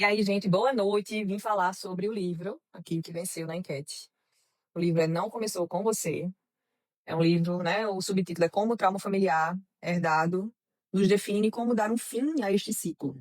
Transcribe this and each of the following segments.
E aí, gente, boa noite. Vim falar sobre o livro aqui que venceu na enquete. O livro é Não Começou com Você. É um livro, né? O subtítulo é Como o Trauma Familiar Herdado nos define como dar um fim a este ciclo.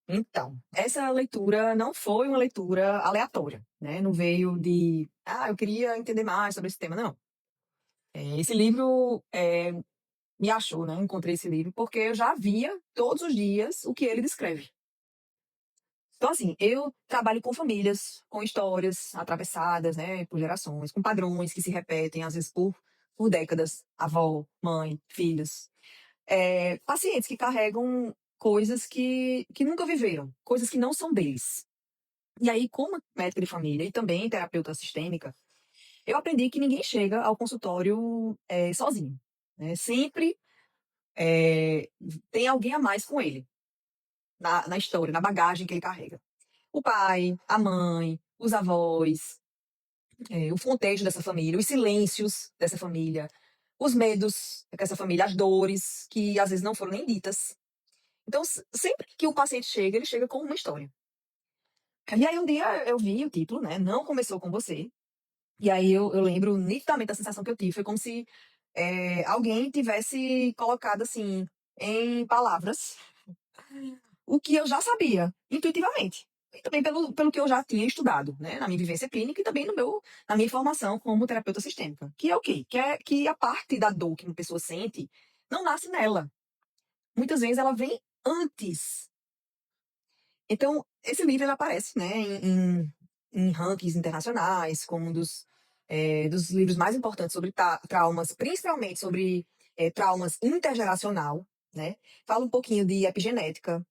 Então, essa leitura não foi uma leitura aleatória, né? Não veio de, eu queria entender mais sobre esse tema, não. Esse livro me achou, né? Encontrei esse livro porque eu já via todos os dias o que ele descreve. Então, assim, eu trabalho com famílias, com histórias atravessadas, né, por gerações, com padrões que se repetem, às vezes, por décadas. Avó, mãe, filhos. Pacientes que carregam coisas que nunca viveram, coisas que não são deles. E aí, como médica de família e também terapeuta sistêmica, eu aprendi que ninguém chega ao consultório sozinho, né? Sempre é, tem alguém a mais com ele, na história, na bagagem que ele carrega. O pai, a mãe, os avós, o contexto dessa família, os silêncios dessa família, os medos que essa família, as dores que às vezes não foram nem ditas. Então, sempre que o paciente chega, ele chega com uma história. E aí um dia eu vi o título, né? Não começou com você. E aí eu lembro nitidamente da sensação que eu tive. Foi como se alguém tivesse colocado assim em palavras o que eu já sabia, intuitivamente. E também pelo que eu já tinha estudado, né, na minha vivência clínica e também na minha formação como terapeuta sistêmica. Que é o quê? Que a parte da dor que uma pessoa sente não nasce nela. Muitas vezes ela vem antes. Então, esse livro ele aparece, né, em rankings internacionais, como um dos livros mais importantes sobre traumas, principalmente sobre traumas intergeracional, né? Fala um pouquinho de epigenética,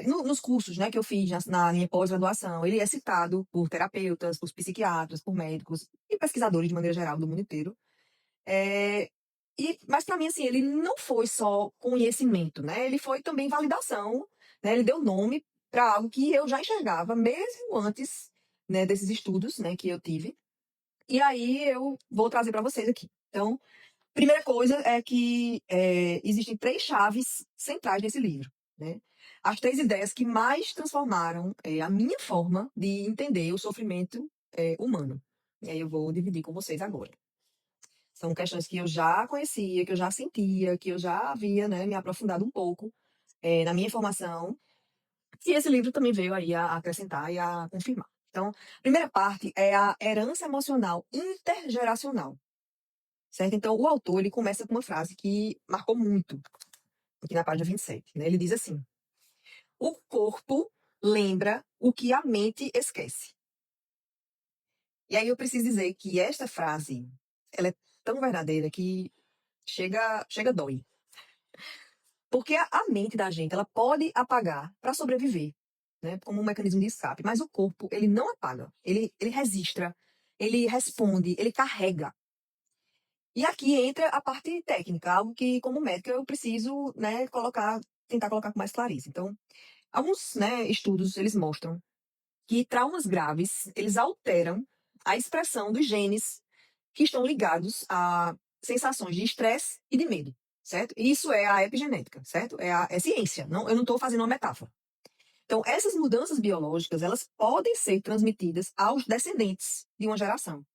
nos cursos, né, que eu fiz na minha pós-graduação, ele é citado por terapeutas, por psiquiatras, por médicos e pesquisadores de maneira geral do mundo inteiro. É, mas para mim, assim, ele não foi só conhecimento, né? Ele foi também validação, né? Ele deu nome para algo que eu já enxergava mesmo antes, né, desses estudos, né, que eu tive. E aí eu vou trazer para vocês aqui. Então, primeira coisa é que existem três chaves centrais nesse livro, né? As três ideias que mais transformaram a minha forma de entender o sofrimento humano. E aí eu vou dividir com vocês agora. São questões que eu já conhecia, que eu já sentia, que eu já havia, né, me aprofundado um pouco na minha formação. E esse livro também veio aí a acrescentar e a confirmar. Então, a primeira parte é a herança emocional intergeracional. Certo? Então, o autor ele começa com uma frase que marcou muito, aqui na página 27. Né? Ele diz assim: o corpo lembra o que a mente esquece. E aí eu preciso dizer que esta frase ela é tão verdadeira que chega dói. Porque a mente da gente ela pode apagar para sobreviver, né? Como um mecanismo de escape, mas o corpo ele não apaga, ele registra, ele responde, ele carrega. E aqui entra a parte técnica, algo que, como médica, eu preciso, né, tentar colocar com mais clareza. Então, alguns, né, estudos, eles mostram que traumas graves, eles alteram a expressão dos genes que estão ligados a sensações de estresse e de medo, certo? Isso é a epigenética, certo? É ciência, não, eu não estou fazendo uma metáfora. Então, essas mudanças biológicas, elas podem ser transmitidas aos descendentes de uma geração.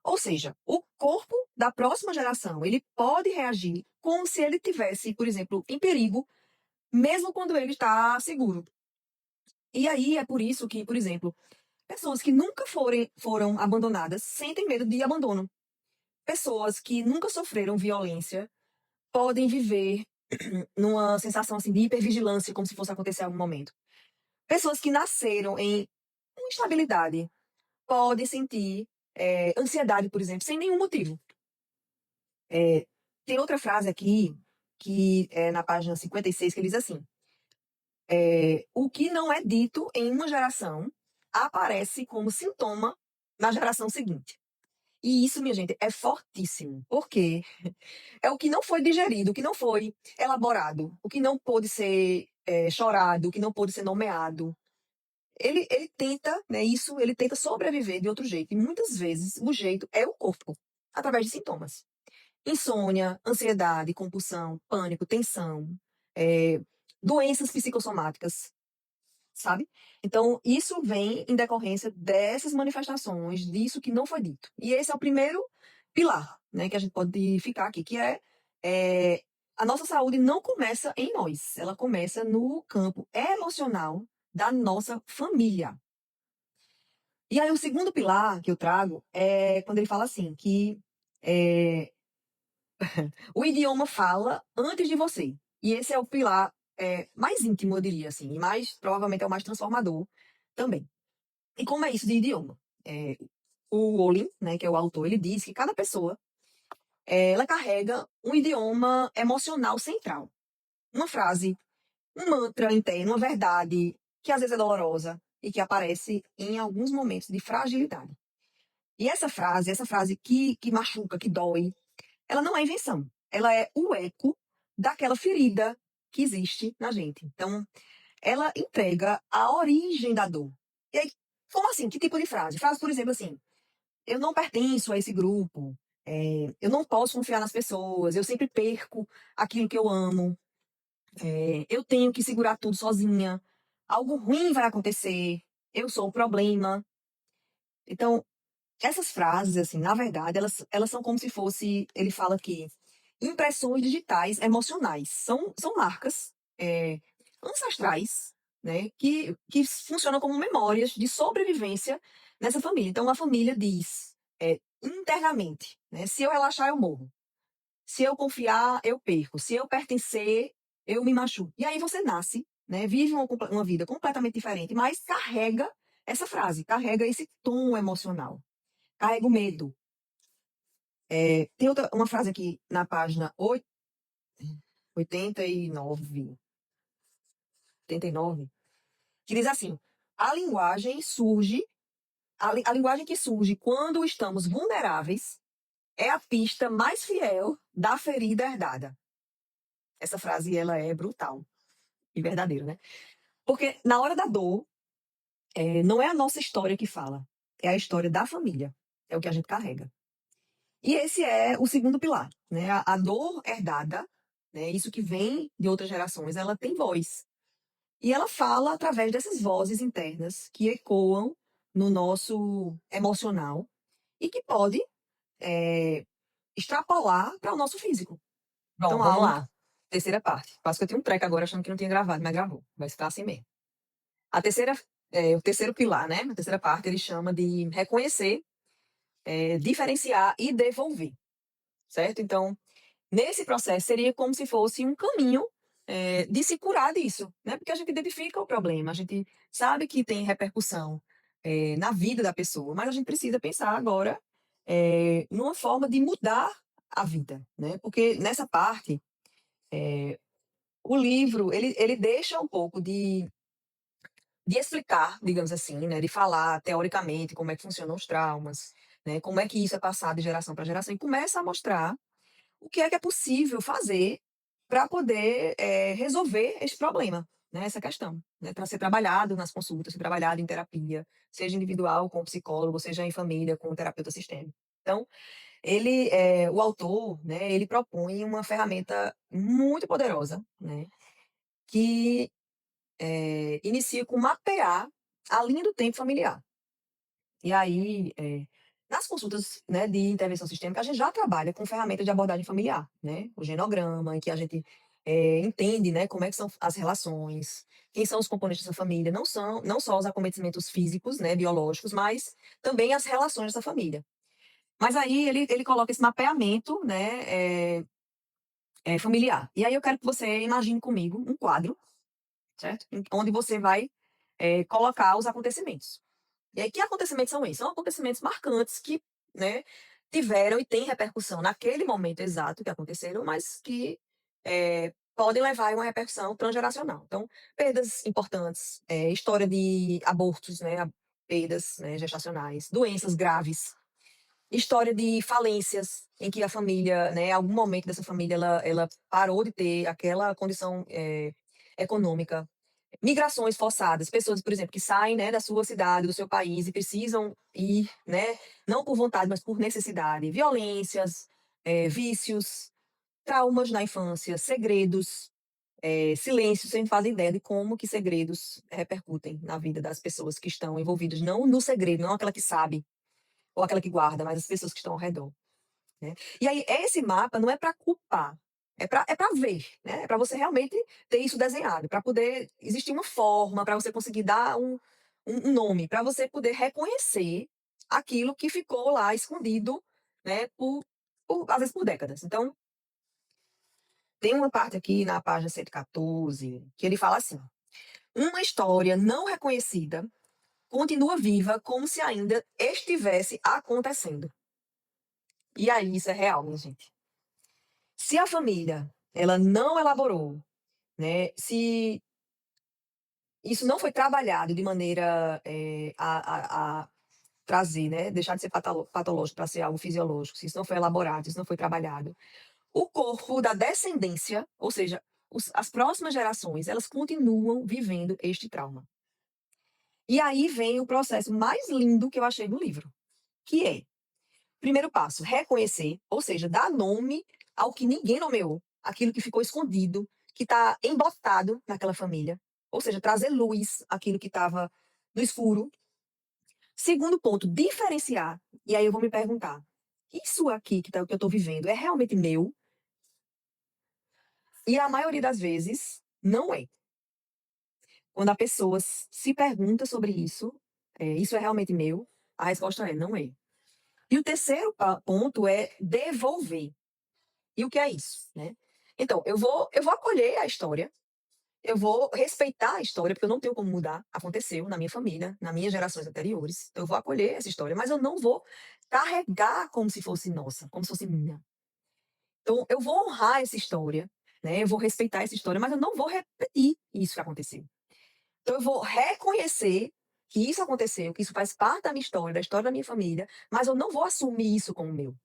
Ou seja, o corpo da próxima geração, ele pode reagir como se ele tivesse, por exemplo, em perigo, mesmo quando ele está seguro. E aí é por isso que, por exemplo, pessoas que nunca foram abandonadas sentem medo de abandono. Pessoas que nunca sofreram violência podem viver numa sensação assim de hipervigilância, como se fosse acontecer em algum momento. Pessoas que nasceram em instabilidade podem sentir ansiedade, por exemplo, sem nenhum motivo. Tem outra frase aqui, que é na página 56, que diz assim: o que não é dito em uma geração aparece como sintoma na geração seguinte. E isso, minha gente, é fortíssimo, porque é o que não foi digerido, o que não foi elaborado, o que não pôde ser chorado, o que não pôde ser nomeado. Ele tenta, né, ele tenta sobreviver de outro jeito. E muitas vezes o jeito é o corpo, através de sintomas. Insônia, ansiedade, compulsão, pânico, tensão, doenças psicossomáticas. sabe? Então, isso vem em decorrência dessas manifestações, disso que não foi dito. E esse é o primeiro pilar, né, que a gente pode ficar aqui, que é a nossa saúde não começa em nós, ela começa no campo emocional da nossa família. E aí, o segundo pilar que eu trago é quando ele fala assim, que é, o idioma fala antes de você. E esse é o pilar mais íntimo, eu diria assim, e mais, provavelmente é o mais transformador também. E como é isso de idioma? É, o Olin, né, que é o autor, ele diz que cada pessoa, ela carrega um idioma emocional central. Uma frase, um mantra interno, uma verdade que às vezes é dolorosa e que aparece em alguns momentos de fragilidade. E essa frase que machuca, que dói, ela não é invenção. Ela é o eco daquela ferida que existe na gente. Então, ela entrega a origem da dor. E aí, como assim? Que tipo de frase? Frase, por exemplo, assim: eu não pertenço a esse grupo, eu não posso confiar nas pessoas, eu sempre perco aquilo que eu amo, eu tenho que segurar tudo sozinha, algo ruim vai acontecer, eu sou o problema. Então, essas frases, assim, na verdade, elas são como se fosse, ele fala aqui, impressões digitais emocionais. São marcas ancestrais, né, que funcionam como memórias de sobrevivência nessa família. Então, a família diz internamente, né, se eu relaxar, eu morro. Se eu confiar, eu perco. Se eu pertencer, eu me machuco. E aí você nasce, né, vive uma vida completamente diferente, mas carrega essa frase, carrega esse tom emocional, carrega o medo. Tem uma frase aqui na página 89, 89, que diz assim: a linguagem surge, a linguagem que surge quando estamos vulneráveis é a pista mais fiel da ferida herdada. Essa frase, ela é brutal e verdadeira, né? Porque na hora da dor, não é a nossa história que fala, é a história da família, é o que a gente carrega. E esse é o segundo pilar, né? A dor herdada, né? Isso que vem de outras gerações, ela tem voz. E ela fala através dessas vozes internas que ecoam no nosso emocional e que pode é, extrapolar para o nosso físico. Bom, Então, vamos algo. lá. Terceira parte. Quase que eu tinha um treco agora achando que não tinha gravado, mas gravou. Vai ficar assim mesmo. A terceira, o terceiro pilar, né? A terceira parte, ele chama de reconhecer, diferenciar e devolver, certo? Então, nesse processo, seria como se fosse um caminho de se curar disso, né? Porque a gente identifica o problema, a gente sabe que tem repercussão na vida da pessoa, mas a gente precisa pensar agora numa forma de mudar a vida, né? Porque nessa parte, o livro, ele deixa um pouco de explicar, digamos assim, né? De falar teoricamente como é que funcionam os traumas, né? Como é que isso é passado de geração para geração, e começa a mostrar o que é possível fazer para poder resolver esse problema, né, essa questão, né, para ser trabalhado nas consultas, ser trabalhado em terapia, seja individual com o psicólogo, seja em família com o terapeuta sistêmico. Então, o autor, né, ele propõe uma ferramenta muito poderosa, né, que inicia com mapear a linha do tempo familiar. E aí, nas consultas, né, de intervenção sistêmica, a gente já trabalha com ferramentas de abordagem familiar, né? O genograma, em que a gente entende, né, como é que são as relações, quem são os componentes dessa família, não só os acometimentos físicos, né, biológicos, mas também as relações dessa família. Mas aí ele coloca esse mapeamento, né, familiar. E aí eu quero que você imagine comigo um quadro, certo? Onde você vai colocar os acontecimentos. E aí, que acontecimentos são esses? São acontecimentos marcantes que, né, tiveram e têm repercussão naquele momento exato que aconteceram, mas que podem levar a uma repercussão transgeracional. Então, perdas importantes, história de abortos, né, perdas, né, gestacionais, doenças graves, história de falências, em que a família, né, em algum momento dessa família, ela parou de ter aquela condição econômica. Migrações forçadas, pessoas, por exemplo, que saem, né, da sua cidade, do seu país e precisam ir, né, não por vontade, mas por necessidade. Violências, vícios, traumas na infância, segredos, silêncio, sem fazer ideia de como que segredos repercutem na vida das pessoas que estão envolvidas, não no segredo, não aquela que sabe, ou aquela que guarda, mas as pessoas que estão ao redor, né? E aí, esse mapa não é para culpar, é para ver, né? É para você realmente ter isso desenhado, para poder existir uma forma, para você conseguir dar um nome, para você poder reconhecer aquilo que ficou lá escondido, né? Às vezes por décadas. Então, tem uma parte aqui na página 114 que ele fala assim: uma história não reconhecida continua viva como se ainda estivesse acontecendo. E aí, isso é real, minha gente. Se a família ela não elaborou, né, se isso não foi trabalhado de maneira a trazer, né, deixar de ser patológico para ser algo fisiológico, se isso não foi elaborado, se isso não foi trabalhado, o corpo da descendência, ou seja, as próximas gerações, elas continuam vivendo este trauma. E aí vem o processo mais lindo que eu achei do livro, que é, primeiro passo, reconhecer, ou seja, dar nome ao que ninguém nomeou, aquilo que ficou escondido, que está embotado naquela família, ou seja, trazer luz àquilo que estava no escuro. Segundo ponto, diferenciar. E aí eu vou me perguntar, isso aqui que eu estou vivendo é realmente meu? E a maioria das vezes, não é. Quando a pessoa se pergunta sobre isso, isso é realmente meu? A resposta é não é. E o terceiro ponto é devolver. E o que é isso, né? Então, eu vou acolher a história, eu vou respeitar a história, porque eu não tenho como mudar. Aconteceu na minha família, nas minhas gerações anteriores. Então, eu vou acolher essa história, mas eu não vou carregar como se fosse nossa, como se fosse minha. Então, eu vou honrar essa história, né? Eu vou respeitar essa história, mas eu não vou repetir isso que aconteceu. Então, eu vou reconhecer que isso aconteceu, que isso faz parte da minha história, da história da minha família, mas eu não vou assumir isso como meu.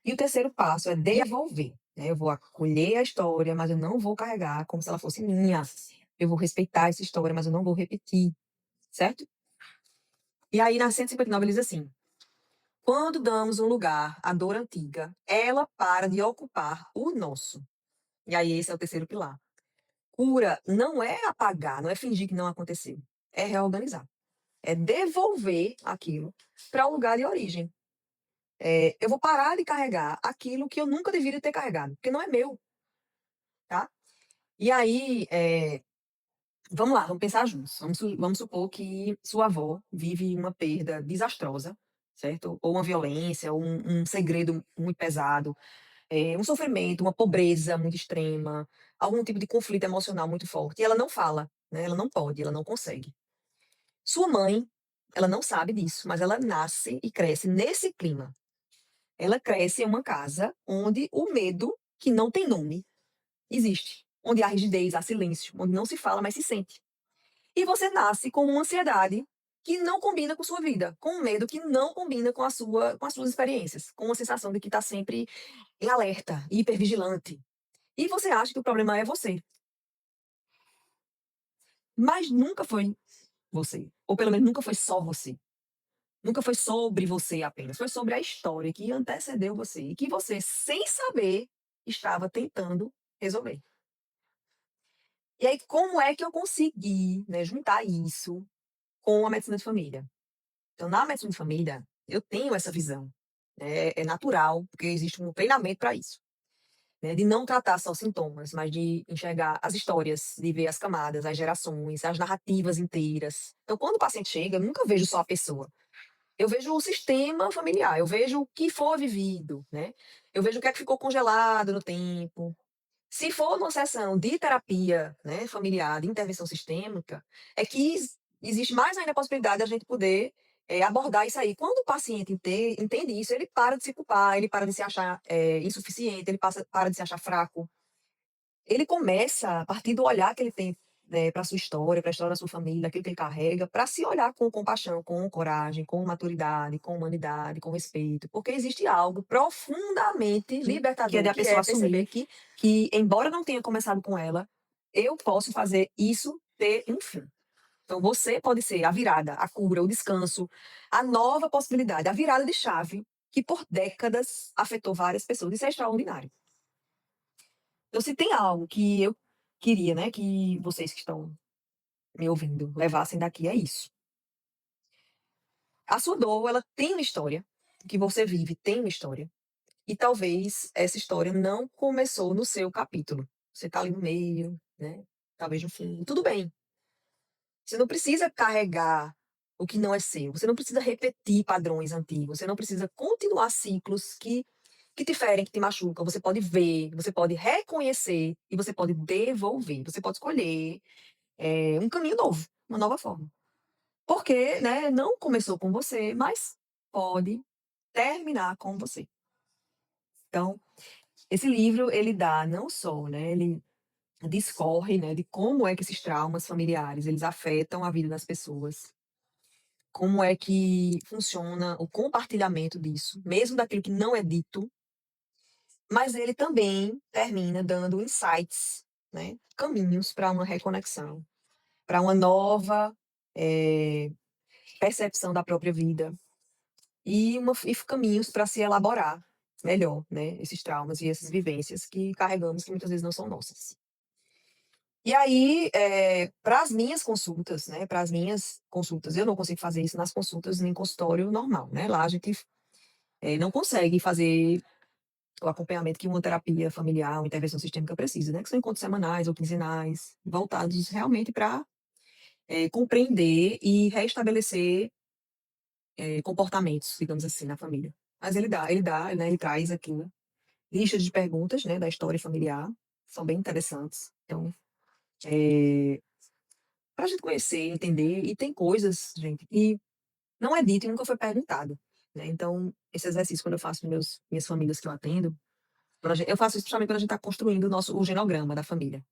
E o terceiro passo é devolver, né? Eu vou acolher a história, mas eu não vou carregar como se ela fosse minha. Eu vou respeitar essa história, mas eu não vou repetir, certo? E aí, na 159, ele diz assim: quando damos um lugar à dor antiga, ela para de ocupar o nosso. E aí, esse é o terceiro pilar. Cura não é apagar, não é fingir que não aconteceu. É reorganizar. É devolver aquilo para o lugar de origem. Eu vou parar de carregar aquilo que eu nunca deveria ter carregado, porque não é meu, tá? E aí, vamos lá, vamos pensar juntos. Vamos supor que sua avó vive uma perda desastrosa, certo? Ou uma violência, ou um segredo muito pesado, um sofrimento, uma pobreza muito extrema, algum tipo de conflito emocional muito forte. E ela não fala, né? Ela não pode, ela não consegue. Sua mãe, ela não sabe disso, mas ela nasce e cresce nesse clima. Ela cresce em uma casa onde o medo, que não tem nome, existe. Onde há rigidez, há silêncio, onde não se fala, mas se sente. E você nasce com uma ansiedade que não combina com sua vida, com um medo que não combina com as suas experiências, com uma sensação de que está sempre em alerta, hipervigilante. E você acha que o problema é você. Mas nunca foi você. Ou pelo menos nunca foi só você. Nunca foi sobre você apenas. Foi sobre a história que antecedeu você e que você, sem saber, estava tentando resolver. E aí, como é que eu consegui, né, juntar isso com a medicina de família? Então, na medicina de família, eu tenho essa visão. É natural, porque existe um treinamento para isso. Né, de não tratar só sintomas, mas de enxergar as histórias, de ver as camadas, as gerações, as narrativas inteiras. Então, quando o paciente chega, eu nunca vejo só a pessoa. Eu vejo o sistema familiar, eu vejo o que foi vivido, né? Eu vejo o que é que ficou congelado no tempo. Se for numa sessão de terapia, né, familiar, de intervenção sistêmica, é que existe mais ainda a possibilidade de a gente poder abordar isso aí. Quando o paciente entende isso, ele para de se culpar, ele para de se achar insuficiente, ele para de se achar fraco. Ele começa, a partir do olhar que ele tem para a sua história, para a história da sua família, daquilo que ele carrega, para se olhar com compaixão, com coragem, com maturidade, com humanidade, com respeito. Porque existe algo profundamente libertador, que é de a pessoa perceber que, embora não tenha começado com ela, eu posso fazer isso ter um fim. Então, você pode ser a virada, a cura, o descanso, a nova possibilidade, a virada de chave que por décadas afetou várias pessoas. Isso é extraordinário. Então, se tem algo que eu queria, né, que vocês que estão me ouvindo levassem daqui é isso. A sua dor, ela tem uma história, o que você vive tem uma história, e talvez essa história não começou no seu capítulo. Você tá ali no meio, né, talvez no fim, tudo bem. Você não precisa carregar o que não é seu, você não precisa repetir padrões antigos, você não precisa continuar ciclos que te ferem, que te machucam. Você pode ver, você pode reconhecer e você pode devolver. Você pode escolher, um caminho novo, uma nova forma. Porque, né, não começou com você, mas pode terminar com você. Então, esse livro ele dá não só, né, ele discorre, né, de como é que esses traumas familiares, eles afetam a vida das pessoas, como é que funciona o compartilhamento disso, mesmo daquilo que não é dito, mas ele também termina dando insights, né, caminhos para uma reconexão, para uma nova, eh, percepção da própria vida e caminhos para se elaborar melhor, né, esses traumas e essas vivências que carregamos que muitas vezes não são nossas. E aí, para as minhas consultas, né, para as minhas consultas, eu não consigo fazer isso nas consultas em consultório normal, né, lá a gente, não consegue fazer o acompanhamento que uma terapia familiar, uma intervenção sistêmica precisa, né, que são encontros semanais ou quinzenais, voltados realmente para, compreender e restabelecer, comportamentos, digamos assim, na família. Mas ele dá, né, ele traz aqui listas de perguntas, né, da história familiar, são bem interessantes. Então, para a gente conhecer, entender, e tem coisas, gente, que não é dito e nunca foi perguntado, né. Então, esse exercício quando eu faço com minhas famílias que eu atendo, eu faço isso principalmente quando a gente está construindo o genograma da família.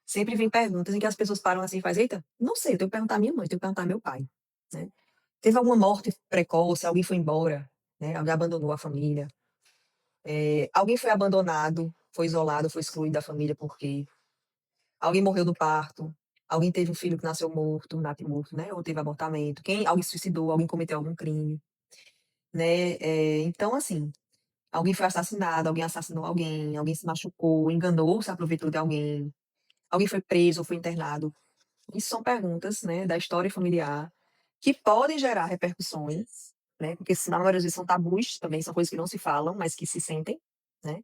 Sempre vem perguntas em que as pessoas param assim e faz: "Eita, não sei, eu tenho que perguntar à minha mãe, tenho que perguntar ao meu pai", né. Teve alguma morte precoce, alguém foi embora, né, alguém abandonou a família, alguém foi abandonado, foi isolado, foi excluído da família porque alguém morreu no parto, alguém teve um filho que nasceu morto, natimorto, né, ou teve abortamento, alguém se suicidou, alguém cometeu algum crime, né, então assim, alguém foi assassinado, alguém assassinou alguém, alguém se machucou, enganou, se aproveitou de alguém, alguém foi preso ou foi internado. Isso são perguntas, né, da história familiar, que podem gerar repercussões, né, porque na maioria das vezes são tabus também, são coisas que não se falam, mas que se sentem, né.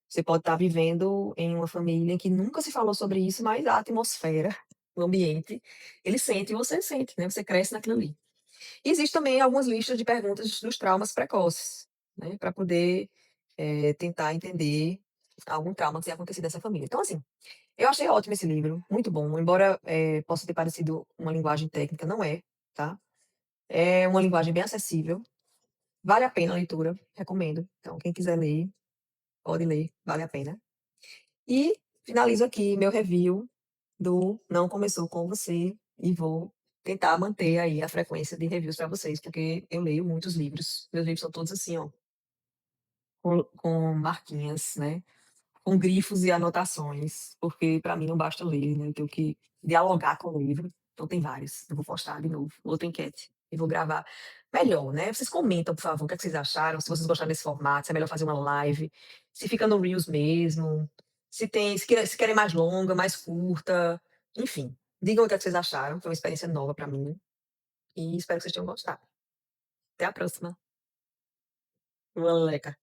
Você pode estar vivendo em uma família em que nunca se falou sobre isso, mas a atmosfera, o ambiente, ele sente e você sente, né, você cresce naquilo ali. E existe também algumas listas de perguntas dos traumas precoces, né, para poder, tentar entender algum trauma que tenha acontecido nessa família. Então assim, eu achei ótimo esse livro, muito bom, embora, possa ter parecido uma linguagem técnica, não é, tá. É uma linguagem bem acessível, vale a pena a leitura, recomendo. Então quem quiser ler, pode ler, vale a pena. E finalizo aqui meu review do Não Começou Com Você, e vou tentar manter aí a frequência de reviews para vocês, porque eu leio muitos livros, meus livros são todos assim, ó, com marquinhas, né, com grifos e anotações, porque para mim não basta ler, né, eu tenho que dialogar com o livro, então tem vários, eu vou postar de novo, outra enquete, e vou gravar melhor, né. Vocês comentam, por favor, o que é que vocês acharam, se vocês gostaram desse formato, se é melhor fazer uma live, se fica no reels mesmo, se querem mais longa, mais curta, enfim, digam o que é que vocês acharam, foi uma experiência nova para mim, e espero que vocês tenham gostado. Até a próxima. Uma leleca.